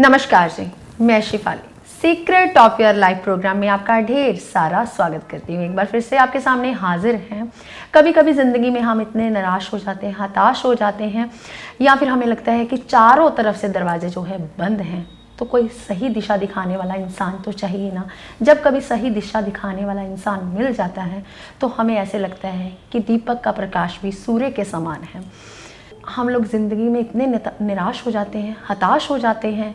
नमस्कार जी, मैं Shifali secret of your life programme में आपका ढेर सारा स्वागत करती हूँ। एक बार फिर से आपके सामने हाजिर हैं। कभी कभी ज़िंदगी में हम इतने निराश हो जाते हैं, हताश हो जाते हैं, या फिर हमें लगता है कि चारों तरफ से दरवाजे जो है बंद हैं, तो कोई सही दिशा दिखाने वाला इंसान तो चाहिए ना। जब कभी सही दिशा दिखाने वाला इंसान मिल जाता है तो हमें ऐसे लगता है कि दीपक का प्रकाश भी सूर्य के समान है। हम लोग ज़िंदगी में इतने निराश हो जाते हैं, हताश हो जाते हैं,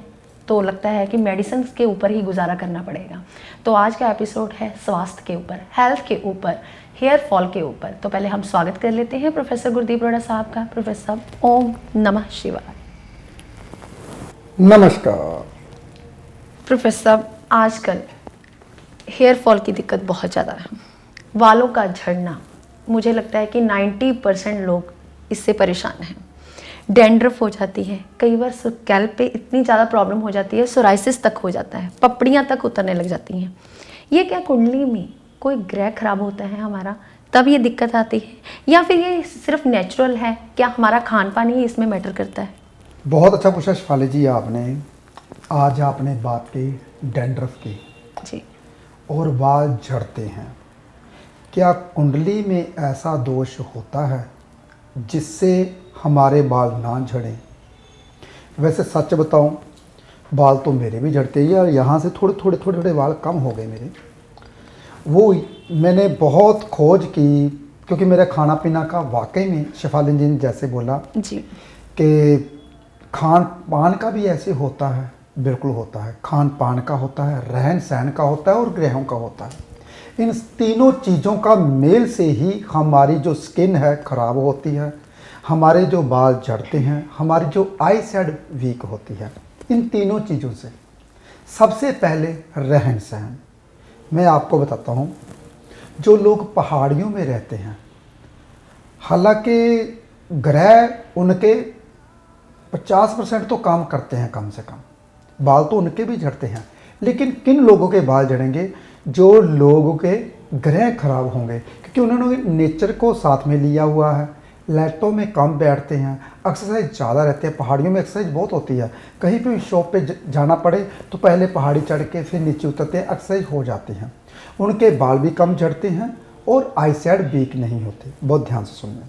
तो लगता है कि मेडिसिन के ऊपर ही गुजारा करना पड़ेगा। तो आज का एपिसोड है स्वास्थ्य के ऊपर, हेल्थ के ऊपर, हेयर फॉल के ऊपर। तो पहले हम स्वागत कर लेते हैं प्रोफेसर गुरदीप रोड़ा साहब का। प्रोफेसर साहब, ओम नमः शिवाय। नमस्कार प्रोफेसर साहब, आजकल हेयर फॉल की दिक्कत बहुत ज़्यादा है। बालों का झड़ना, मुझे लगता है कि 90% लोग इससे परेशान हैं। डैंड्रफ हो जाती है, कई बार स्कैल्प पे इतनी ज़्यादा प्रॉब्लम हो जाती है, सोराइसिस तक हो जाता है, पपड़ियाँ तक उतरने लग जाती हैं। ये क्या कुंडली में कोई ग्रह खराब होता है हमारा, तब ये दिक्कत आती है, या फिर ये सिर्फ नेचुरल है? क्या हमारा खान पान ही इसमें मैटर करता है? बहुत अच्छा पूछा शिफाली जी आपने। आज आपने बात की डैंड्रफ की जी। और बाल झड़ते हैं। क्या कुंडली में ऐसा दोष होता है जिससे हमारे बाल ना झड़ें? वैसे सच बताऊं, बाल तो मेरे भी झड़ते हैं, और यहाँ से थोड़े थोड़े बाल कम हो गए मेरे। वो मैंने बहुत खोज की, क्योंकि मेरा खाना पीना का वाकई में शिफाली जी ने जैसे बोला जी कि खान पान का भी ऐसे होता है। बिल्कुल होता है, खान पान का होता है, रहन सहन का होता है और ग्रहों का होता है। इन तीनों चीज़ों का मेल से ही हमारी जो स्किन है ख़राब होती है, हमारे जो बाल झड़ते हैं, हमारी जो आई साइड वीक होती है। इन तीनों चीज़ों से सबसे पहले रहन सहन। मैं आपको बताता हूँ, जो लोग पहाड़ियों में रहते हैं, हालांकि ग्रह उनके 50% तो काम करते हैं, कम से कम बाल तो उनके भी झड़ते हैं, लेकिन किन लोगों के बाल झड़ेंगे? जो लोगों के ग्रह खराब होंगे, क्योंकि उन्होंने नेचर को साथ में लिया हुआ है। लाइटों में कम बैठते हैं, एक्सरसाइज ज़्यादा रहते हैं। पहाड़ियों में एक्सरसाइज बहुत होती है, कहीं पे भी शॉप पे जाना पड़े तो पहले पहाड़ी चढ़ के फिर नीचे उतरते हैं, एक्सरसाइज हो जाती हैं। उनके बाल भी कम झड़ते हैं और आई साइड वीक नहीं होते। बहुत ध्यान से सुनना।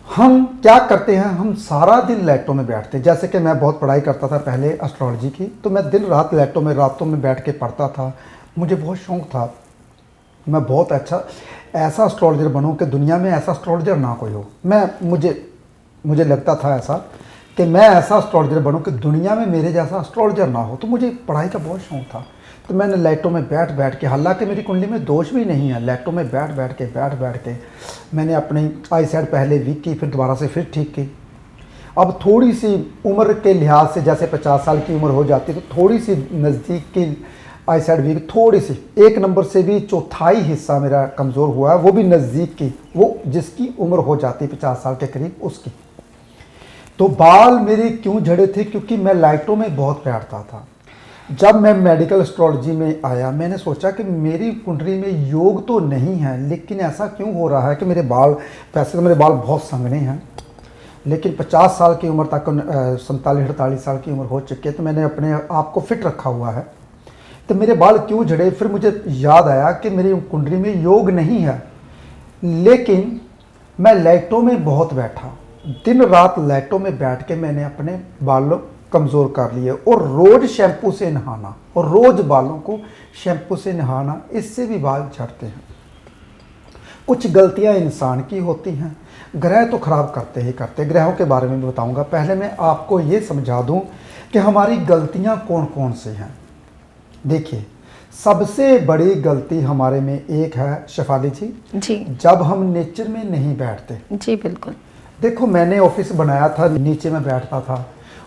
हम क्या करते हैं, हम सारा दिन लैटों में बैठते हैं। जैसे कि मैं बहुत पढ़ाई करता था पहले एस्ट्रोलॉजी की, तो मैं दिन रात लैटों में, रातों में बैठ के पढ़ता था। मुझे बहुत शौक़ था मैं बहुत अच्छा ऐसा एस्ट्रोलॉजर बनूं कि दुनिया में ऐसा एस्ट्रोलॉजर ना कोई हो। मुझे लगता था ऐसा कि मैं ऐसा एस्ट्रोलॉजर बनूं कि दुनिया में मेरे जैसा एस्ट्रोलॉजर ना हो। तो मुझे पढ़ाई का बहुत शौक़ था। तो मैंने लाइटों में बैठ के, हालांकि मेरी कुंडली में दोष भी नहीं है, लाइटों में बैठ के मैंने अपनी आई साइड पहले वीक की, फिर दोबारा से फिर ठीक की। अब थोड़ी सी उम्र के लिहाज से, जैसे 50 साल की उम्र हो जाती है तो थोड़ी सी नज़दीक की आई साइड वीक, थोड़ी सी 1 नंबर से भी चौथाई हिस्सा मेरा कमज़ोर हुआ है, वो भी नज़दीक की, वो जिसकी उम्र हो जाती है 50 साल के करीब, उसकी। तो बाल मेरे क्यों झड़े थे? क्योंकि मैं लाइटों में बहुत बैठता था। जब मैं मेडिकल एस्ट्रोलॉजी में आया, मैंने सोचा कि मेरी कुंडली में योग तो नहीं है, लेकिन ऐसा क्यों हो रहा है कि मेरे बाल, वैसे तो मेरे बाल बहुत संघने हैं, लेकिन 50 साल की उम्र तक, 47-48 साल की उम्र हो चुकी है, तो मैंने अपने आप को फिट रखा हुआ है। तो मेरे बाल क्यों झड़े? फिर मुझे याद आया कि मेरी कुंडली में योग नहीं है, लेकिन मैं लाइटों में बहुत बैठा। दिन रात लाइटों में बैठ के मैंने अपने बालों कमज़ोर कर लिए, और रोज़ शैम्पू से नहाना, और रोज़ बालों को शैम्पू से नहाना, इससे भी बाल झड़ते हैं। कुछ गलतियां इंसान की होती हैं, ग्रह तो ख़राब करते ही करते। ग्रहों के बारे में भी बताऊंगा। पहले मैं आपको ये समझा दूं कि हमारी गलतियां कौन कौन सी हैं। देखिए, सबसे बड़ी गलती हमारे में एक है शिफाली जी, जब हम नेचर में नहीं बैठते। जी बिल्कुल। देखो, मैंने ऑफिस बनाया था, नीचे में बैठता था,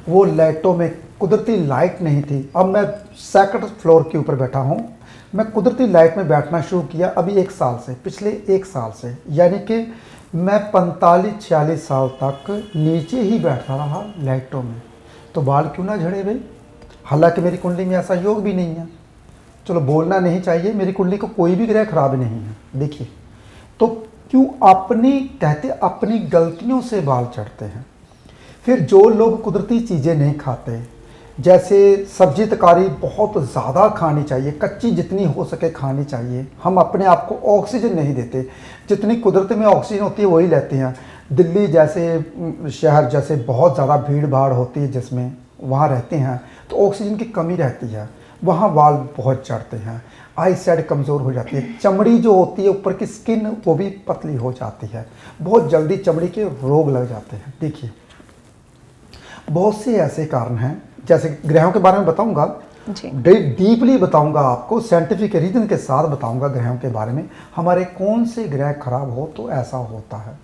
वो लाइटों में कुदरती लाइट नहीं थी। अब मैं 2nd फ्लोर के ऊपर बैठा हूँ। मैं कुदरती लाइट में बैठना शुरू किया अभी 1 साल से, पिछले 1 साल से, यानी कि मैं 45-46 साल तक नीचे ही बैठता रहा लाइटों में। तो बाल क्यों ना झड़े भाई? हालांकि मेरी कुंडली में ऐसा योग भी नहीं है। चलो, बोलना नहीं चाहिए, मेरी कुंडली को कोई भी ग्रह खराब नहीं है। देखिए, तो क्यों अपनी गलतियों से बाल झड़ते हैं। फिर जो लोग कुदरती चीज़ें नहीं खाते, जैसे सब्जी तरकारी बहुत ज़्यादा खानी चाहिए, कच्ची जितनी हो सके खानी चाहिए। हम अपने आप को ऑक्सीजन नहीं देते, जितनी कुदरत में ऑक्सीजन होती है वही लेते हैं। दिल्ली जैसे शहर जैसे बहुत ज़्यादा भीड़ भाड़ होती है जिसमें वहाँ रहते हैं तो ऑक्सीजन की कमी रहती है, वहाँ बाल बहुत चढ़ते हैं, आई साइड कमज़ोर हो जाती है, चमड़ी जो होती है ऊपर की स्किन वो भी पतली हो जाती है, बहुत जल्दी चमड़ी के रोग लग जाते हैं। देखिए बहुत से ऐसे कारण हैं, जैसे ग्रहों के बारे में बताऊंगा, डीपली बताऊंगा आपको, साइंटिफिक रीजन के साथ बताऊंगा ग्रहों के बारे में, हमारे कौन से ग्रह खराब हो तो ऐसा होता है।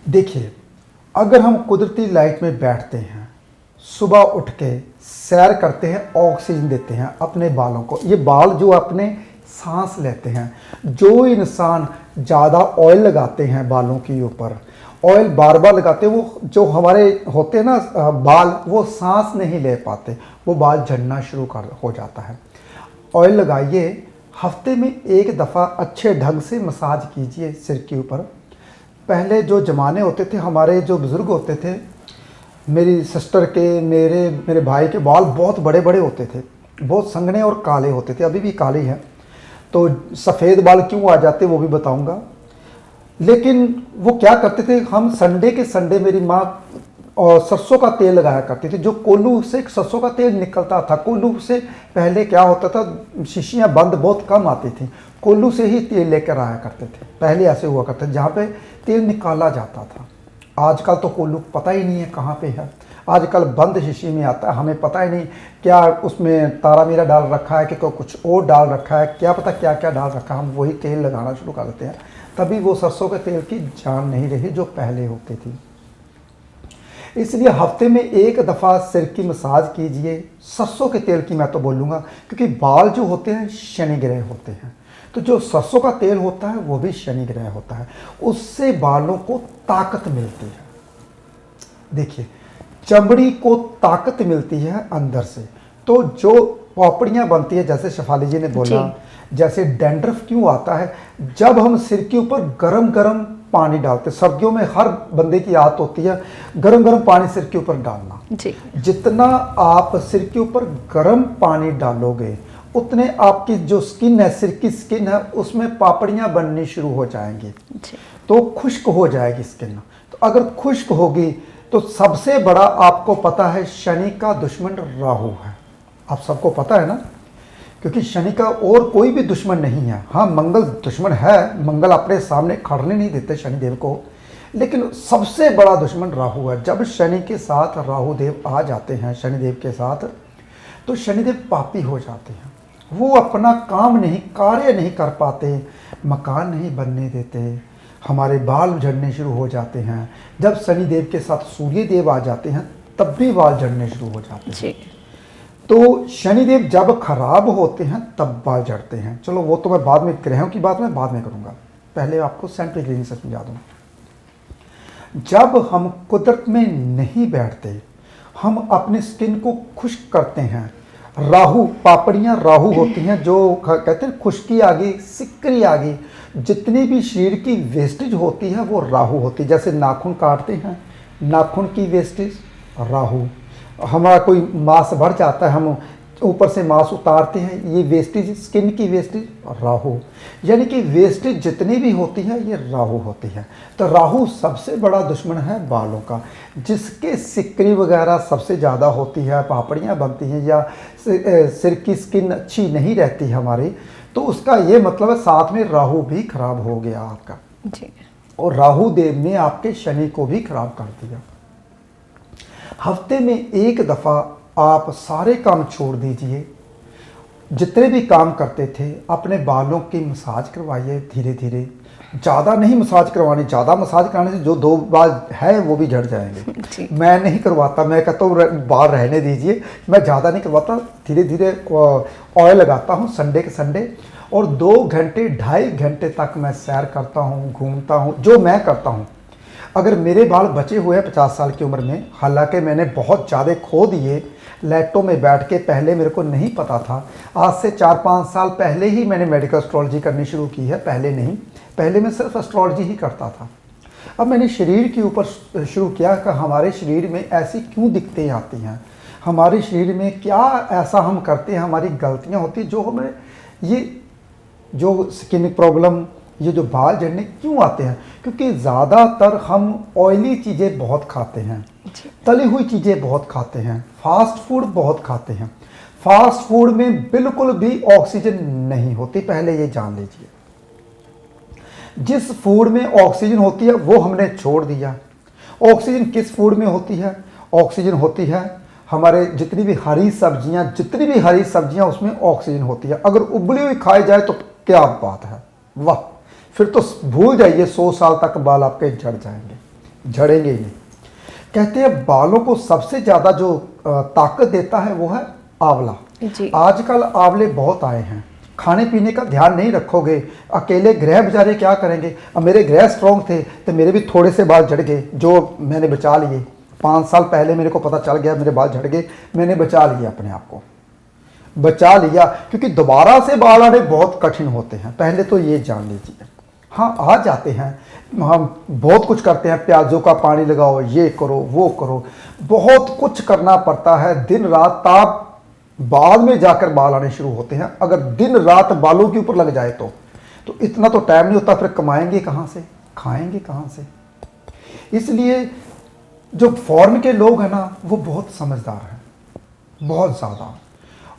देखिए अगर हम कुदरती लाइट में बैठते हैं, सुबह उठ के सैर करते हैं, ऑक्सीजन देते हैं अपने बालों को, ये बाल जो अपने सांस लेते हैं, जो इंसान ज़्यादा ऑयल लगाते हैं बालों के ऊपर, ऑयल बार बार लगाते हैं, वो जो हमारे होते हैं ना बाल, वो सांस नहीं ले पाते, वो बाल झड़ना शुरू हो जाता है। ऑयल लगाइए, हफ्ते में एक दफ़ा अच्छे ढंग से मसाज कीजिए सिर के ऊपर। पहले जो ज़माने होते थे, हमारे जो बुज़ुर्ग होते थे, मेरी सिस्टर के, मेरे भाई के बाल बहुत बड़े बड़े होते थे, बहुत संघने और काले होते थे, अभी भी काले हैं। तो सफ़ेद बाल क्यों आ जाते वो भी बताऊंगा। लेकिन वो क्या करते थे, हम संडे के संडे मेरी माँ और सरसों का तेल लगाया करती थी, जो कोल्हू से सरसों का तेल निकलता था। कोल्हू से पहले क्या होता था, शीशियाँ बंद बहुत कम आती थी, कोल्हू से ही तेल लेकर आया करते थे, पहले ऐसे हुआ करते थे, जहाँ पे तेल निकाला जाता था। आजकल तो कोल्हू पता ही नहीं है कहाँ पे है, आजकल बंद शीशी में आता है, हमें पता ही नहीं क्या उसमें तारा मीरा डाल रखा है कि कुछ और डाल रखा है, क्या पता क्या क्या डाल रखा है। हम वही तेल लगाना शुरू कर देते हैं, तभी वो सरसों के तेल की जान नहीं रही जो पहले होती थी। इसलिए हफ्ते में एक दफ़ा सिर की मसाज कीजिए, सरसों के तेल की मैं तो बोलूँगा, क्योंकि बाल जो होते हैं शनि ग्रह होते हैं, तो जो सरसों का तेल होता है वो भी शनि ग्रह होता है, उससे बालों को ताकत मिलती है। देखिए चमड़ी को ताकत मिलती है अंदर से, तो जो पॉपड़ियाँ बनती है, जैसे शेफाली जी ने बोला, जैसे डैंड्रफ क्यों आता है, जब हम सिर के ऊपर गरम गरम पानी डालते, सर्दियों में हर बंदे की आदत होती है गरम गरम पानी सिर के ऊपर डालना जी। जितना आप सिर के ऊपर गरम पानी डालोगे उतने आपकी जो स्किन है, सिर की स्किन है, उसमें पापड़ियाँ बननी शुरू हो जाएंगी, तो खुश्क हो जाएगी स्किन। तो अगर खुश्क होगी तो सबसे बड़ा आपको पता है शनि का दुश्मन राहु है, आप सबको पता है ना, क्योंकि शनि का और कोई भी दुश्मन नहीं है। हाँ मंगल दुश्मन है, मंगल अपने सामने खड़ने नहीं देते शनिदेव को, लेकिन सबसे बड़ा दुश्मन राहु है। जब शनि के साथ राहु देव आ जाते हैं, शनिदेव के साथ, तो शनिदेव पापी हो जाते हैं, वो अपना काम नहीं, कार्य नहीं कर पाते, मकान नहीं बनने देते, हमारे बाल झड़ने शुरू हो जाते हैं। जब शनिदेव के साथ सूर्य देव आ जाते हैं तब भी बाल झड़ने शुरू हो जाते हैं। तो शनिदेव जब खराब होते हैं तब बाल झड़ते हैं। चलो वो तो मैं बाद में, ग्रहों की बात मैं बाद में करूंगा, पहले आपको साइंटिफिक रीजन से समझा दूँ। जब हम कुदरत में नहीं बैठते, हम अपनी स्किन को खुश्क करते हैं, राहु, पापड़ियाँ राहु होती हैं, जो कहते हैं खुश्की आ गई, सिक्करी आ गई, जितनी भी शरीर की वेस्टेज होती है वो राहु होती है। जैसे नाखून काटते हैं, नाखून की वेस्टेज राहु, हमारा कोई मांस बढ़ जाता है, हम ऊपर से मांस उतारते हैं, ये वेस्टेज, स्किन की वेस्टेज राहु, यानी कि वेस्टेज जितनी भी होती है ये राहु होती है। तो राहु सबसे बड़ा दुश्मन है बालों का, जिसके सिकरी वगैरह सबसे ज़्यादा होती है, पापड़ियाँ बनती हैं, या सिर की स्किन अच्छी नहीं रहती हमारी, तो उसका ये मतलब है साथ में राहु भी खराब हो गया आपका जी। और राहु देव ने आपके शनि को भी खराब कर दिया। हफ्ते में एक दफ़ा आप सारे काम छोड़ दीजिए, जितने भी काम करते थे अपने बालों की मसाज करवाइए धीरे धीरे, ज़्यादा नहीं मसाज करवानी, ज़्यादा मसाज कराने से जो दो बाल है वो भी झड़ जाएंगे। मैं नहीं करवाता, मैं कहता हूँ बाल रहने दीजिए, मैं ज़्यादा नहीं करवाता, धीरे धीरे ऑयल लगाता हूँ संडे के संडे, और 2 घंटे 2.5 घंटे तक मैं सैर करता हूँ, घूमता हूँ, जो मैं करता हूँ। अगर मेरे बाल बचे हुए हैं 50 साल की उम्र में, हालांकि मैंने बहुत ज़्यादा खो दिए लैटों में बैठ के, पहले मेरे को नहीं पता था, आज से 4-5 साल पहले ही मैंने मेडिकल एस्ट्रोलॉजी करनी शुरू की है, पहले नहीं, पहले मैं सिर्फ एस्ट्रोलॉजी ही करता था। अब मैंने शरीर के ऊपर शुरू किया कि हमारे शरीर में ऐसी क्यों दिक्कतें आती हैं, हमारे शरीर में क्या ऐसा हम करते हैं, हमारी गलतियां होती जो हमें ये जो स्किन प्रॉब्लम, ये जो बाल झड़ने क्यों आते हैं? क्योंकि ज़्यादातर हम ऑयली चीज़ें बहुत खाते हैं, तली हुई चीज़ें बहुत खाते हैं, फास्ट फूड बहुत खाते हैं। फास्ट फूड में बिल्कुल भी ऑक्सीजन नहीं होती, पहले ये जान लीजिए। जिस फूड में ऑक्सीजन होती है वो हमने छोड़ दिया। ऑक्सीजन किस फूड में होती है? ऑक्सीजन होती है हमारे जितनी भी हरी सब्जियां उसमें ऑक्सीजन होती है। अगर उबली हुई खाई जाए तो क्या बात है, वाह, फिर तो भूल जाइए 100 साल तक बाल आपके झड़ जाएंगे, झड़ेंगे ही नहीं। कहते हैं बालों को सबसे ज़्यादा जो ताकत देता है वो है आंवला। आजकल आंवले बहुत आए हैं, खाने पीने का ध्यान नहीं रखोगे, अकेले ग्रह बेचारे क्या करेंगे? अब मेरे ग्रह स्ट्रॉन्ग थे तो मेरे भी थोड़े से बाल झड़ गए, जो मैंने बचा लिए। 5 साल पहले मेरे को पता चल गया मेरे बाल झड़ गए, मैंने बचा लिया, अपने आप को बचा लिया, क्योंकि दोबारा से बाल आने बहुत कठिन होते हैं, पहले तो ये जान लीजिए। हाँ, आ जाते हैं, हम बहुत कुछ करते हैं, प्याजों का पानी लगाओ, ये करो वो करो, बहुत कुछ करना पड़ता है दिन रात, तब बाद में जाकर बाल आने शुरू होते हैं। अगर दिन रात बालों के ऊपर लग जाए तो इतना तो टाइम नहीं होता, फिर कमाएंगे कहाँ से, खाएंगे कहाँ से? इसलिए जो फॉरेन के लोग हैं ना, वो बहुत समझदार हैं, बहुत ज़्यादा।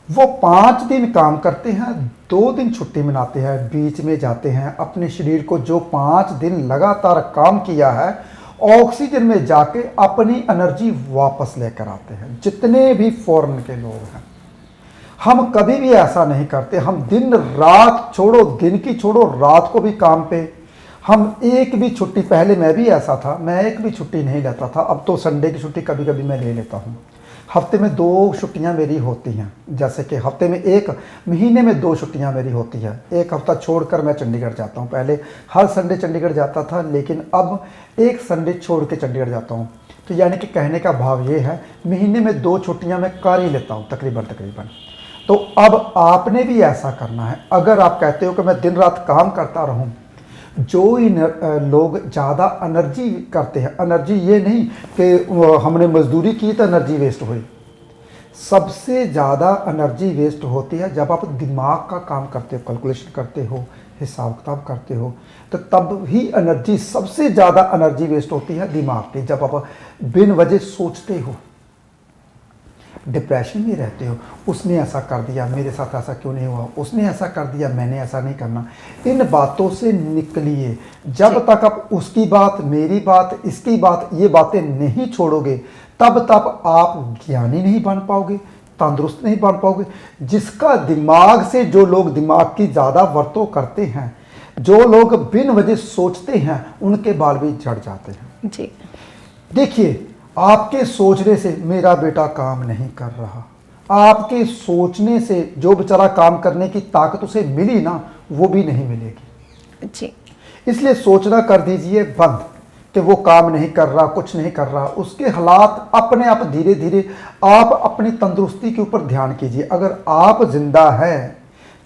वो 5 दिन काम करते हैं, 2 दिन छुट्टी मनाते हैं, बीच में जाते हैं, अपने शरीर को जो 5 दिन लगातार काम किया है ऑक्सीजन में जाके अपनी एनर्जी वापस लेकर आते हैं। जितने भी फॉरेन के लोग हैं, हम कभी भी ऐसा नहीं करते। हम दिन रात छोड़ो, दिन की छोड़ो, रात को भी काम पे। हम एक भी छुट्टी, पहले मैं भी ऐसा था, मैं एक भी छुट्टी नहीं लेता था। अब तो संडे की छुट्टी कभी कभी मैं ले लेता हूँ। हफ्ते में 2 छुट्टियाँ मेरी होती हैं, जैसे कि हफ्ते में 1, महीने में 2 छुट्टियाँ मेरी होती है। एक हफ्ता छोड़कर मैं चंडीगढ़ जाता हूँ। पहले हर संडे चंडीगढ़ जाता था, लेकिन अब एक संडे छोड़ के चंडीगढ़ जाता हूँ। तो यानी कि कहने का भाव ये है, महीने में 2 छुट्टियाँ मैं कर ही लेता हूँ तकरीबन। तो अब आपने भी ऐसा करना है। अगर आप कहते हो कि मैं दिन रात काम करता रहूं, जो ही लोग ज़्यादा एनर्जी करते हैं, एनर्जी ये नहीं कि हमने मजदूरी की तो एनर्जी वेस्ट हुई। सबसे ज़्यादा एनर्जी वेस्ट होती है जब आप दिमाग का काम करते हो, कैलकुलेशन करते हो, हिसाब किताब करते हो, तो तब ही एनर्जी, सबसे ज़्यादा एनर्जी वेस्ट होती है दिमाग की। जब आप बिन वजह सोचते हो, डिप्रेशन में रहते हो, उसने ऐसा कर दिया, मेरे साथ ऐसा क्यों नहीं हुआ, उसने ऐसा कर दिया, मैंने ऐसा नहीं करना। इन बातों से निकलिए। जब तक आप उसकी बात, मेरी बात, इसकी बात, ये बातें नहीं छोड़ोगे, तब तक आप ज्ञानी नहीं बन पाओगे, तंदुरुस्त नहीं बन पाओगे। जिसका दिमाग से, जो लोग दिमाग की ज़्यादा वर्तों करते हैं, जो लोग बिन वजह सोचते हैं, उनके बाल भी झड़ जाते हैं। जी देखिए, आपके सोचने से मेरा बेटा काम नहीं कर रहा, आपके सोचने से जो बेचारा काम करने की ताकत उसे मिली ना, वो भी नहीं मिलेगी। जी, इसलिए सोचना कर दीजिए बंद कि वो काम नहीं कर रहा, कुछ नहीं कर रहा। उसके हालात अपने आप, धीरे धीरे आप अपनी तंदुरुस्ती के ऊपर ध्यान कीजिए। अगर आप जिंदा हैं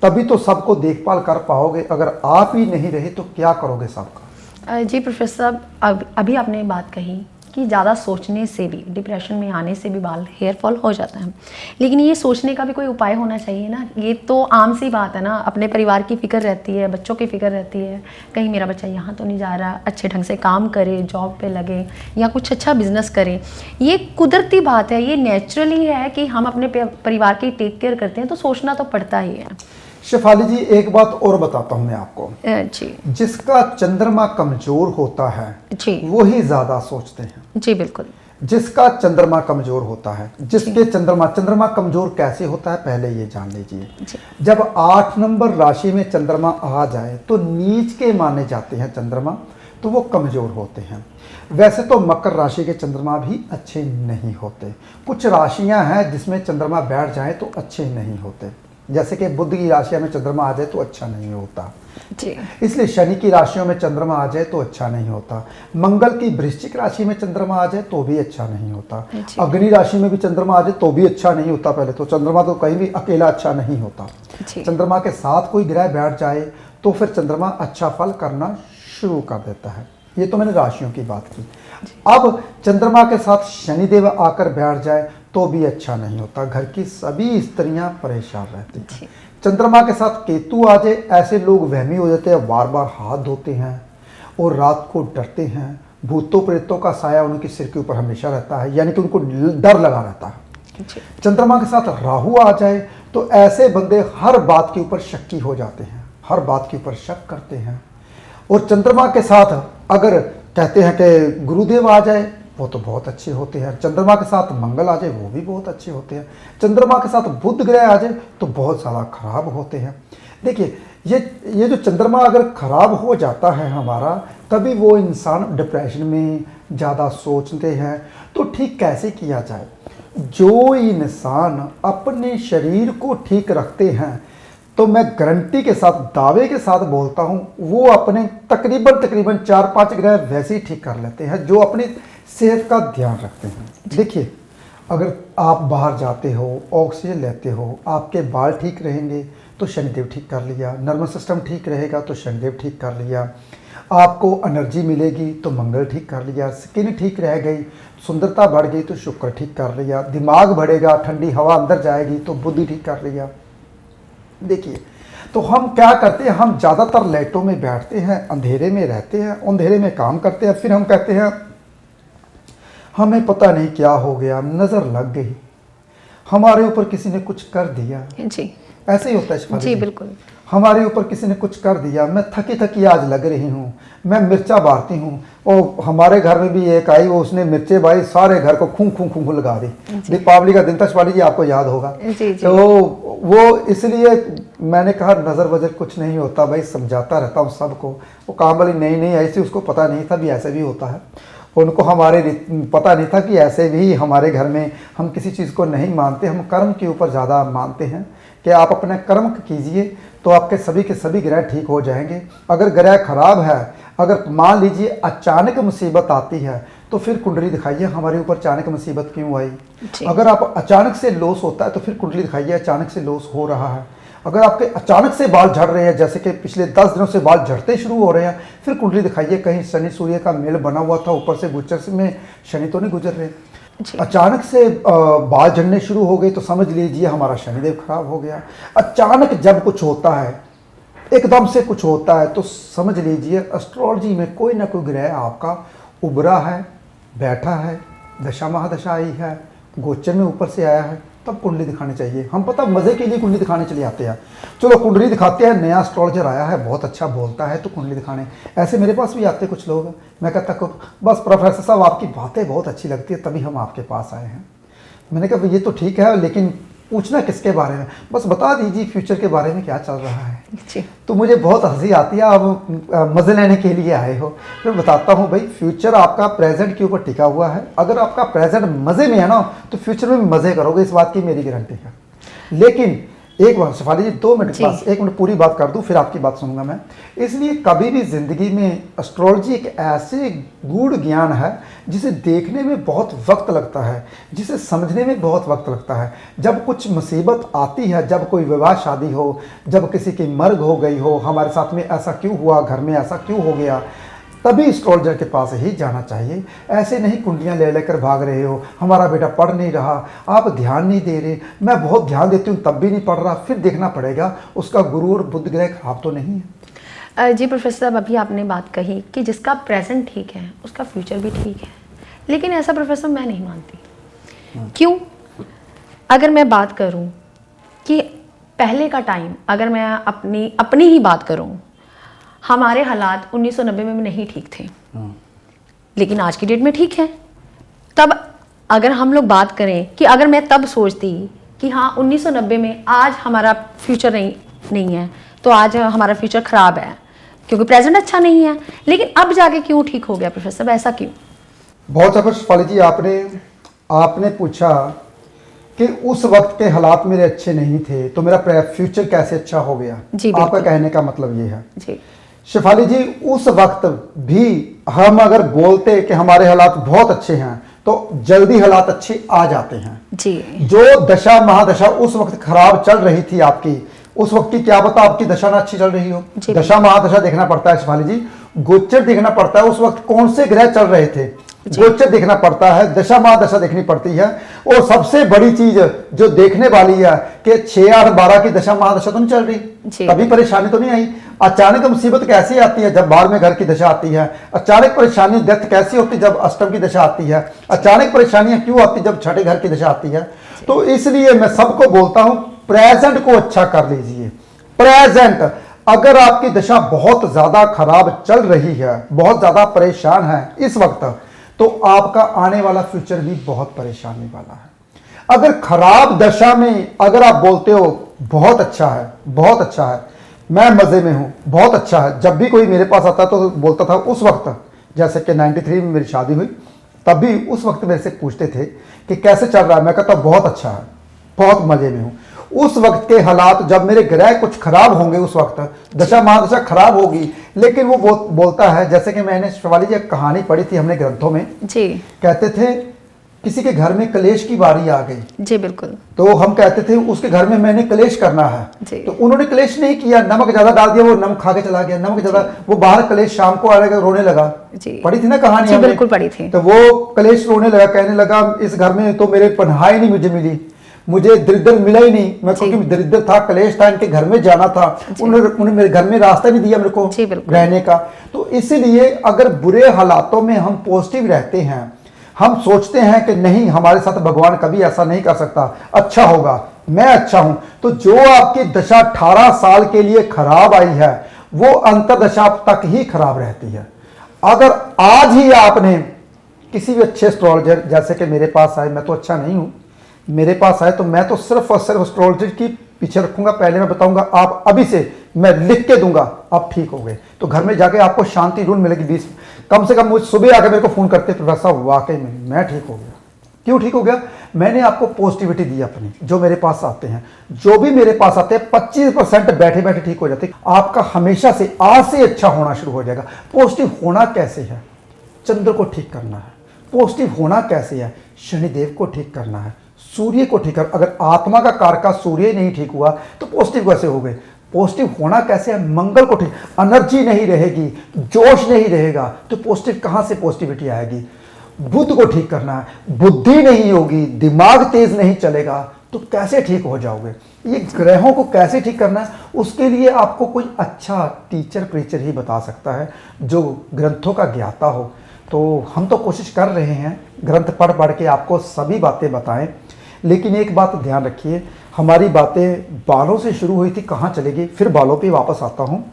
तभी तो सबको देखभाल कर पाओगे। अगर आप ही नहीं रहे तो क्या करोगे सबका? जी प्रोफेसर साहब, अभी आपने बात कही कि ज़्यादा सोचने से भी, डिप्रेशन में आने से भी बाल हेयर फॉल हो जाता है, लेकिन ये सोचने का भी कोई उपाय होना चाहिए ना। ये तो आम सी बात है ना, अपने परिवार की फ़िक्र रहती है, बच्चों की फ़िक्र रहती है, कहीं मेरा बच्चा यहाँ तो नहीं जा रहा, अच्छे ढंग से काम करे, जॉब पे लगे या कुछ अच्छा बिजनेस करे। ये कुदरती बात है, ये नेचुरली है कि हम अपने परिवार की टेक केयर करते हैं, तो सोचना तो पड़ता ही है। शेफाली जी, एक बात और बताता हूँ मैं आपको। जी, जिसका चंद्रमा कमजोर होता है जी, वो ही ज्यादा सोचते हैं। जी बिल्कुल। जिसका चंद्रमा कमजोर होता है, जिसके चंद्रमा कमजोर कैसे होता है, पहले ये जान लीजिए। जब 8 नंबर राशि में चंद्रमा आ जाए तो नीच के माने जाते हैं चंद्रमा, तो वो कमजोर होते हैं। वैसे तो मकर राशि के चंद्रमा भी अच्छे नहीं होते। कुछ राशियां हैं जिसमें चंद्रमा बैठ जाए तो अच्छे नहीं होते, जैसे कि बुध की राशियों में चंद्रमा आ जाए तो अच्छा नहीं होता जी। इसलिए शनि की राशियों में चंद्रमा आ जाए तो अच्छा नहीं होता। मंगल की वृश्चिक राशि में चंद्रमा आ जाए तो भी अच्छा नहीं होता। अग्नि राशि में भी चंद्रमा आ जाए तो भी अच्छा नहीं होता। पहले तो चंद्रमा तो कहीं भी अकेला अच्छा नहीं होता। चंद्रमा के साथ कोई ग्रह बैठ जाए तो फिर चंद्रमा अच्छा फल करना शुरू कर देता है। ये तो मैंने राशियों की बात की। अब चंद्रमा के साथ शनिदेव आकर बैठ जाए तो भी अच्छा नहीं होता। घर की सभी स्त्रियां परेशान रहती हैं। जी। चंद्रमा के साथ केतु आ जाए, ऐसे लोग वहमी हो जाते हैं, बार बार हाथ धोते हैं और रात को डरते हैं। भूतों प्रेतों का साया उनके सिर के ऊपर हमेशा रहता है, यानी कि उनको डर लगा रहता है। जी। चंद्रमा के साथ राहु आ जाए तो ऐसे बंदे हर बात के ऊपर शक्की हो जाते हैं, हर बात के ऊपर शक करते हैं। और चंद्रमा के साथ अगर कहते हैं कि गुरुदेव आ जाए वो तो बहुत अच्छे होते हैं, चंद्रमा के साथ मंगल आ जाए वो भी बहुत अच्छे होते हैं, चंद्रमा के साथ बुध ग्रह आ जाए तो बहुत ज़्यादा खराब होते हैं। देखिए ये जो चंद्रमा अगर खराब हो जाता है हमारा, तभी वो इंसान डिप्रेशन में ज़्यादा सोचते हैं। तो ठीक कैसे किया जाए? जो इंसान अपने शरीर को ठीक रखते हैं, तो मैं गारंटी के साथ, दावे के साथ बोलता हूं, वो अपने तकरीबन 4-5 ग्रह वैसे ही ठीक कर लेते हैं जो अपनी सेहत का ध्यान रखते हैं। देखिए अगर आप बाहर जाते हो, ऑक्सीजन लेते हो, आपके बाल ठीक रहेंगे तो शनिदेव ठीक कर लिया, नर्वस सिस्टम ठीक रहेगा तो शनिदेव ठीक कर लिया, आपको एनर्जी मिलेगी तो मंगल ठीक कर लिया, स्किन ठीक रह गई, सुंदरता बढ़ गई तो शुक्र ठीक कर लिया, दिमाग बढ़ेगा, ठंडी हवा अंदर जाएगी तो बुद्धि ठीक कर लिया। देखिए तो हम क्या करते हैं, हम ज़्यादातर लाइटों में बैठते हैं, अंधेरे में रहते हैं, अंधेरे में काम करते हैं, फिर हम कहते हैं हमें पता नहीं क्या हो गया, नज़र लग गई, हमारे ऊपर किसी ने कुछ कर दिया। जी। ऐसे ही होता है शिफाली जी जी। बिल्कुल। हमारे ऊपर किसी ने कुछ कर दिया, मैं थकी थकी आज लग रही हूँ, मैं मिर्चा बारती हूँ। और हमारे घर में भी एक आई, वो उसने मिर्चे भाई सारे घर को खूं खूं खूं लगा दी। दीपावली का दिन था शिफाली जी, आपको याद होगा। जी जी। तो वो इसलिए मैंने कहा नज़र वजर कुछ नहीं होता भाई, समझाता रहता हूँ सबको। वो काम वाली नहीं ऐसी, उसको पता नहीं था भी ऐसे भी होता है। उनको हमारे पता नहीं था कि ऐसे भी हमारे घर में हम किसी चीज़ को नहीं मानते, हम कर्म के ऊपर ज़्यादा मानते हैं कि आप अपने कर्म कीजिए तो आपके सभी के सभी ग्रह ठीक हो जाएंगे। अगर ग्रह खराब है, अगर मान लीजिए अचानक मुसीबत आती है तो फिर कुंडली दिखाइए हमारे ऊपर अचानक मुसीबत क्यों आई। अगर आप अचानक से लॉस होता है तो फिर कुंडली दिखाइए अचानक से लॉस हो रहा है। अगर आपके अचानक से बाल झड़ रहे हैं, जैसे कि पिछले 10 दिनों से बाल झड़ते शुरू हो रहे हैं, फिर कुंडली दिखाइए कहीं शनि सूर्य का मेल बना हुआ था, ऊपर से गोचर में शनि तो नहीं गुजर रहे। अचानक से बाल झड़ने शुरू हो गए तो समझ लीजिए हमारा शनिदेव खराब हो गया। अचानक जब कुछ होता है, एकदम से कुछ होता है, तो समझ लीजिए एस्ट्रोलॉजी में कोई ना कोई ग्रह आपका उभरा है, बैठा है, दशा महादशा आई है, गोचर में ऊपर से आया है, तब कुंडली दिखानी चाहिए। हम पता मज़े के लिए कुंडली दिखाने चले आते हैं, चलो कुंडली दिखाते हैं, नया एस्ट्रोलॉजर आया है बहुत अच्छा बोलता है तो कुंडली दिखाने। ऐसे मेरे पास भी आते कुछ लोग, मैं कहता को बस प्रोफेसर साहब आपकी बातें बहुत अच्छी लगती है तभी हम आपके पास आए हैं। मैंने कहा ये तो ठीक है, लेकिन पूछना किसके बारे में, बस बता दीजिए फ्यूचर के बारे में क्या चल रहा है। जी। तो मुझे बहुत हंसी आती है, आप मज़े लेने के लिए आए हो। मैं बताता हूँ भाई, फ्यूचर आपका प्रेजेंट के ऊपर टिका हुआ है। अगर आपका प्रेजेंट मज़े में है ना तो फ्यूचर में भी मज़े करोगे, इस बात की मेरी गारंटी है। लेकिन एक बार शिफाली जी 2 मिनट पास, 1 मिनट पूरी बात कर दूं फिर आपकी बात सुनूंगा मैं। इसलिए कभी भी ज़िंदगी में एस्ट्रोलॉजी एक ऐसे गूढ़ ज्ञान है जिसे देखने में बहुत वक्त लगता है, जिसे समझने में बहुत वक्त लगता है। जब कुछ मुसीबत आती है, जब कोई विवाह शादी हो, जब किसी की मर्ग हो गई हो, हमारे साथ में ऐसा क्यों हुआ, घर में ऐसा क्यों हो गया, तभी एस्ट्रोलॉजर के पास ही जाना चाहिए। ऐसे नहीं कुंडलियाँ ले लेकर भाग रहे हो, हमारा बेटा पढ़ नहीं रहा, आप ध्यान नहीं दे रहे, मैं बहुत ध्यान देती हूँ तब भी नहीं पढ़ रहा, फिर देखना पड़ेगा उसका गुरु और बुध ग्रह खराब तो नहीं है। जी प्रोफेसर साहब, अभी आपने बात कही कि जिसका प्रेजेंट ठीक है उसका फ्यूचर भी ठीक है, लेकिन ऐसा प्रोफेसर मैं नहीं मानती। क्यों? अगर मैं बात करूं कि पहले का टाइम, अगर मैं अपनी ही बात करूं, हमारे हालात 1990 में नहीं ठीक थे, लेकिन आज की डेट में ठीक है। तब अगर हम लोग बात करें कि अगर मैं तब सोचती कि हाँ 1990 में आज हमारा फ्यूचर नहीं है तो आज हमारा फ्यूचर ख़राब है क्योंकि प्रेजेंट अच्छा नहीं है, लेकिन अब जाके क्यों ठीक हो गया प्रोफेसर साहब, ऐसा क्यों? बहुत अच्छा शिफाली जी, आपने पूछा कि उस वक्त के हालात मेरे अच्छे नहीं थे तो मेरा फ्यूचर कैसे अच्छा हो गया। जी, आपका कहने का मतलब ये है। जी शिफाली जी, उस वक्त भी हम अगर बोलते कि हमारे हालात बहुत अच्छे हैं तो जल्दी हालात अच्छे आ जाते हैं जी। जो दशा महादशा उस वक्त खराब चल रही थी आपकी, उस वक्त की क्या पता आपकी दशा ना अच्छी चल रही हो। दशा महादशा देखना पड़ता है शिफाली जी, गोचर देखना पड़ता है उस वक्त कौन से ग्रह चल रहे थे, गोचर देखना पड़ता है, दशा महादशा देखनी पड़ती है। और सबसे बड़ी चीज जो देखने वाली है कि 6, 8, 12 की दशा महादशा तो नहीं चल रही, तभी परेशानी तो नहीं आई। अचानक मुसीबत कैसी आती है? जब 12वें घर की दशा आती है। अचानक परेशानी डेथ कैसी होती है? जब अष्टम की दशा आती है। अचानक परेशानियां क्यों आती है? जब छठे घर की दशा आती है। तो इसलिए मैं सबको बोलता हूं, प्रेजेंट को अच्छा कर लीजिए। प्रेजेंट, अगर आपकी दशा बहुत ज्यादा खराब चल रही है, बहुत ज्यादा परेशान है इस वक्त, तो आपका आने वाला फ्यूचर भी बहुत परेशानी वाला है। अगर खराब दशा में अगर आप बोलते हो बहुत अच्छा है, बहुत अच्छा है, मैं मजे में हूं, बहुत अच्छा है, जब भी कोई मेरे पास आता तो बोलता था उस वक्त, जैसे कि 93 में मेरी शादी हुई, तब भी उस वक्त मेरे से पूछते थे कि कैसे चल रहा है, मैं कहता बहुत अच्छा है, बहुत मजे में हूं। उस वक्त के हालात, जब मेरे ग्रह कुछ खराब होंगे, उस वक्त दशा महादशा खराब होगी, लेकिन वो बोलता है, जैसे कि मैंने शिवाली जी एक कहानी पढ़ी थी हमने ग्रंथों में जी, कहते थे किसी के घर में कलेश की बारी आ गई जी, बिल्कुल, तो हम कहते थे उसके घर में मैंने कलेश करना है जी। तो उन्होंने कलेश नहीं किया, नमक ज्यादा डाल दिया, वो नमक खा के चला गया, नमक ज्यादा, वो बाहर कलेश शाम को आएगा, रोने लगा जी। पढ़ी थी ना कहानी जी, बिल्कुल पढ़ी थी। तो वो कलेश रोने लगा, कहने लगा इस घर में तो मेरे पनाह नहीं मुझे मिली, मुझे दरिद्र मिला ही नहीं, मैं क्योंकि दरिद्र था, कलेश था, इनके घर में जाना था, उन्होंने मेरे घर में रास्ता नहीं दिया मेरे को रहने का। तो इसीलिए अगर बुरे हालातों में हम पॉजिटिव रहते हैं, हम सोचते हैं कि नहीं हमारे साथ भगवान कभी ऐसा नहीं कर सकता, अच्छा होगा, मैं अच्छा हूं, तो जो आपकी दशा 18 साल के लिए खराब आई है वो अंतर्दशा तक ही खराब रहती है। अगर आज ही आपने किसी भी अच्छे एस्ट्रोलॉजर, जैसे कि मेरे पास आए, मैं तो अच्छा नहीं हूं, मेरे पास आए तो मैं तो सिर्फ और सिर्फ एस्ट्रोलॉजर की पीछे रखूंगा, पहले मैं बताऊंगा आप अभी से मैं लिख के दूंगा आप ठीक हो गए, तो घर में जाके आपको शांति ढूंढ मिलेगी। 20 कम से कम मुझे सुबह आके मेरे को फोन करते प्रोफेसर साहब वाकई में मैं ठीक हो गया। क्यों ठीक हो गया? मैंने आपको पॉजिटिविटी दी अपनी, जो मेरे पास आते हैं, जो भी मेरे पास आते हैं 25% बैठे बैठे ठीक हो जाते। आपका हमेशा से आज से अच्छा होना शुरू हो जाएगा। पॉजिटिव होना कैसे है? चंद्र को ठीक करना है। पॉजिटिव होना कैसे है? शनिदेव को ठीक करना है, सूर्य को ठीक कर। अगर आत्मा का कारक सूर्य नहीं ठीक हुआ तो पॉजिटिव कैसे हो गए? पॉजिटिव होना कैसे है? मंगल को ठीक, एनर्जी नहीं रहेगी, जोश नहीं रहेगा तो पॉजिटिव कहां से पॉजिटिविटी आएगी? बुद्ध को ठीक करना है, बुद्धि नहीं होगी, दिमाग तेज नहीं चलेगा तो कैसे ठीक हो जाओगे? ये ग्रहों को कैसे ठीक करना है, उसके लिए आपको कोई अच्छा टीचर प्रीचर ही बता सकता है जो ग्रंथों का ज्ञाता हो। तो हम तो कोशिश कर रहे हैं ग्रंथ पढ़ पढ़ के आपको सभी बातें बताएं, लेकिन एक बात ध्यान रखिए, हमारी बातें बालों से शुरू हुई थी, कहाँ चलेगी, फिर बालों पे वापस आता हूँ।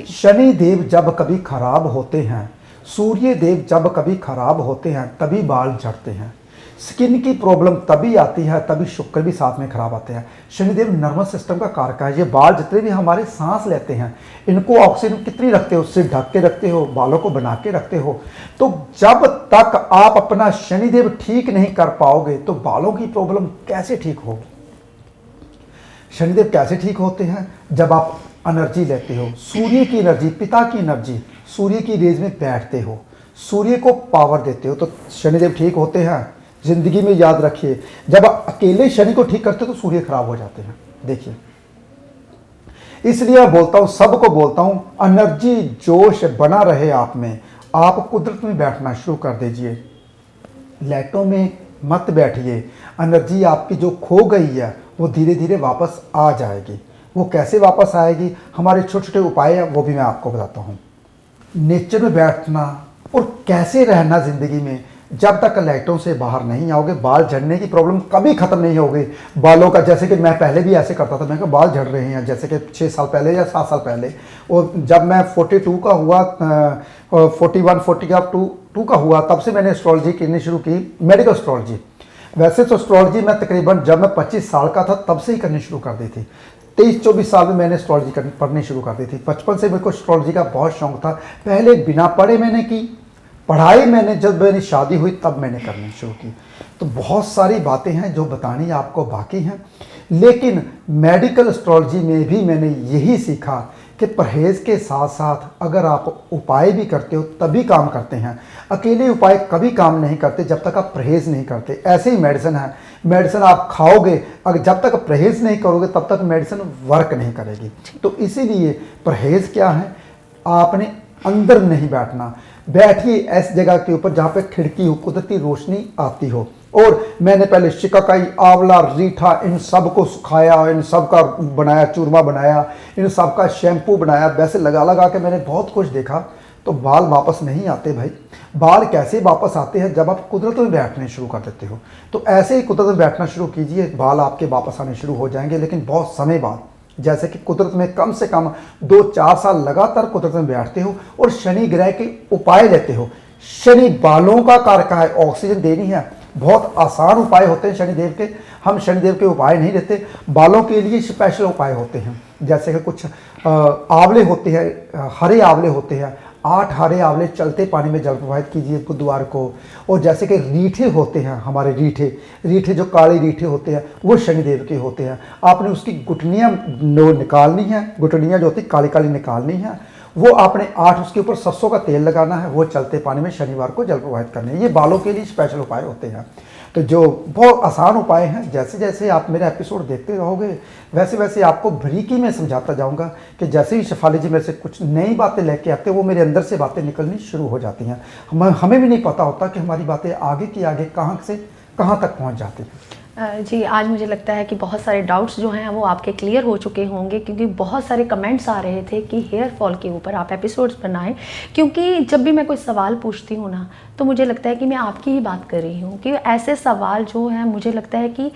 शनि देव जब कभी खराब होते हैं, सूर्य देव जब कभी खराब होते हैं, तभी बाल झड़ते हैं। स्किन की प्रॉब्लम तभी आती है, तभी शुक्र भी साथ में खराब आते हैं। शनिदेव नर्वस सिस्टम का कारक है। ये बाल जितने भी हमारे सांस लेते हैं, इनको ऑक्सीजन कितनी रखते हो? सिर ढक के रखते हो, बालों को बना के रखते हो। तो जब तक आप अपना शनिदेव ठीक नहीं कर पाओगे तो बालों की प्रॉब्लम कैसे ठीक होगी? शनिदेव कैसे ठीक होते हैं? जब आप एनर्जी लेते हो, सूर्य की एनर्जी, पिता की एनर्जी, सूर्य की रेज में बैठते हो, सूर्य को पावर देते हो, तो शनिदेव ठीक होते हैं। जिंदगी में याद रखिए, जब आप अकेले शनि को ठीक करते हो तो सूर्य खराब हो जाते हैं। देखिए, इसलिए मैं बोलता हूं, सबको बोलता हूं, एनर्जी जोश बना रहे आप में। आप कुदरत में बैठना शुरू कर दीजिए, लाइटों में मत बैठिए। एनर्जी आपकी जो खो गई है वो धीरे धीरे वापस आ जाएगी। वो कैसे वापस आएगी, हमारे छोटे छोटे उपाय हैं, वो भी मैं आपको बताता हूँ। नेचर में बैठना और कैसे रहना जिंदगी में, जब तक लाइटों से बाहर नहीं आओगे बाल झड़ने की प्रॉब्लम कभी खत्म नहीं होगी। बालों का, जैसे कि मैं पहले भी ऐसे करता था, मैं कहा बाल झड़ रहे हैं, जैसे कि 6 साल पहले या 7 साल पहले। और जब मैं 42 का हुआ, 41-42 का हुआ, तब से मैंने एस्ट्रोलॉजी करनी शुरू की, मेडिकल एस्ट्रोलॉजी। वैसे तो एस्ट्रोलॉजी मैं तकरीबन जब मैं 25 साल का था तब से ही करनी शुरू कर दी थी। 23-24 साल में मैंने एस्ट्रोलॉजी पढ़नी शुरू कर दी थी। बचपन से मेरे को एस्ट्रोलॉजी का बहुत शौक था। पहले बिना पढ़े मैंने की पढ़ाई, मैंने जब मेरी शादी हुई तब मैंने करनी शुरू की। तो बहुत सारी बातें हैं जो बतानी आपको बाकी हैं, लेकिन मेडिकल एस्ट्रोलॉजी में भी मैंने यही सीखा कि परहेज के साथ साथ अगर आप उपाय भी करते हो तभी काम करते हैं। अकेले उपाय कभी काम नहीं करते जब तक आप परहेज नहीं करते। ऐसे ही मेडिसिन है, मेडिसिन आप खाओगे, अगर जब तक परहेज नहीं करोगे तब तक मेडिसिन वर्क नहीं करेगी। तो इसीलिए परहेज क्या है, आपने अंदर नहीं बैठना। बैठिए ऐसी जगह के ऊपर जहाँ पे खिड़की हो, कुदरती रोशनी आती हो। और मैंने पहले शिकाकाई, आंवला, रीठा, इन सब को सुखाया, इन सब का बनाया, चूरमा बनाया, इन सब का शैम्पू बनाया। वैसे लगा लगा के मैंने बहुत कुछ देखा, तो बाल वापस नहीं आते भाई। बाल कैसे वापस आते हैं? जब आप कुदरत में बैठने शुरू कर देते हो। तो ऐसे ही कुदरत में बैठना शुरू कीजिए, बाल आपके वापस आने शुरू हो जाएंगे, लेकिन बहुत समय बाद। जैसे कि कुदरत में कम से कम 2-4 साल लगातार कुदरत में बैठते हो और शनि ग्रह के उपाय लेते हो। शनि बालों का कारक है, ऑक्सीजन देनी है। बहुत आसान उपाय होते हैं शनिदेव के, हम शनिदेव के उपाय नहीं लेते। बालों के लिए स्पेशल उपाय होते हैं, जैसे कि कुछ आंवले होते हैं, हरे आंवले होते हैं। 8 हरे आंवले चलते पानी में जल प्रवाहित कीजिए बुधवार को। और जैसे कि रीठे होते हैं, हमारे रीठे जो काले रीठे होते हैं, वो शनिदेव के होते हैं। आपने उसकी गुठलियाँ निकालनी है, गुठलियाँ जो होती काली काली निकालनी है। वो आपने 8 उसके ऊपर सरसों का तेल लगाना है, वो चलते पानी में शनिवार को जल प्रवाहित करने हैं। ये बालों के लिए स्पेशल उपाय होते हैं। तो जो बहुत आसान उपाय हैं, जैसे जैसे आप मेरा एपिसोड देखते रहोगे वैसे वैसे आपको बारीकी में समझाता जाऊंगा कि जैसे ही शेफाली जी मेरे से कुछ नई बातें लेके आते हैं, वो मेरे अंदर से बातें निकलनी शुरू हो जाती हैं। हमें भी नहीं पता होता कि हमारी बातें आगे की आगे कहाँ से कहाँ तक पहुँच जाती हैं। जी, आज मुझे लगता है कि बहुत सारे डाउट्स जो हैं वो आपके क्लियर हो चुके होंगे, क्योंकि बहुत सारे कमेंट्स आ रहे थे कि हेयर फॉल के ऊपर आप एपिसोड्स बनाएं। क्योंकि जब भी मैं कोई सवाल पूछती हूँ ना, तो मुझे लगता है कि मैं आपकी ही बात कर रही हूँ, कि ऐसे सवाल जो हैं मुझे लगता है कि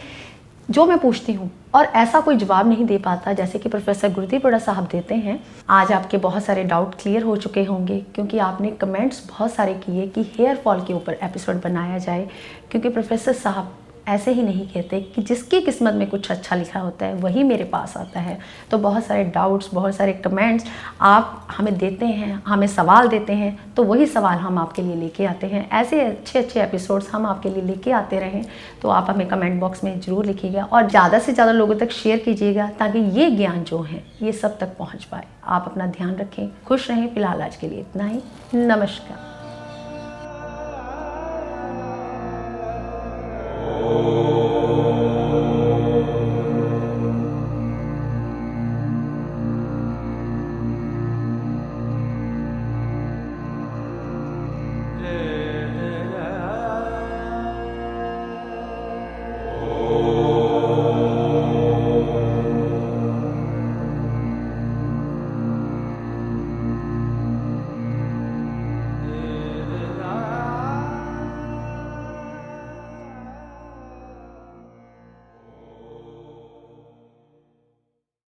जो मैं पूछती हूँ और ऐसा कोई जवाब नहीं दे पाता जैसे कि प्रोफेसर गुरुदीप साहब देते हैं। आज आपके बहुत सारे डाउट क्लियर हो चुके होंगे, क्योंकि आपने कमेंट्स बहुत सारे किए कि हेयर फॉल के ऊपर एपिसोड बनाया जाए। क्योंकि प्रोफेसर साहब ऐसे ही नहीं कहते कि जिसकी किस्मत में कुछ अच्छा लिखा होता है वही मेरे पास आता है। तो बहुत सारे डाउट्स, बहुत सारे कमेंट्स आप हमें देते हैं, हमें सवाल देते हैं, तो वही सवाल हम आपके लिए लेके आते हैं। ऐसे अच्छे अच्छे एपिसोड्स हम आपके लिए लेके आते रहें। तो आप हमें कमेंट बॉक्स में ज़रूर लिखिएगा और ज़्यादा से ज़्यादा लोगों तक शेयर कीजिएगा, ताकि ये ज्ञान जो है ये सब तक पहुँच पाए। आप अपना ध्यान रखें, खुश रहें। फिलहाल आज के लिए इतना ही। नमस्कार।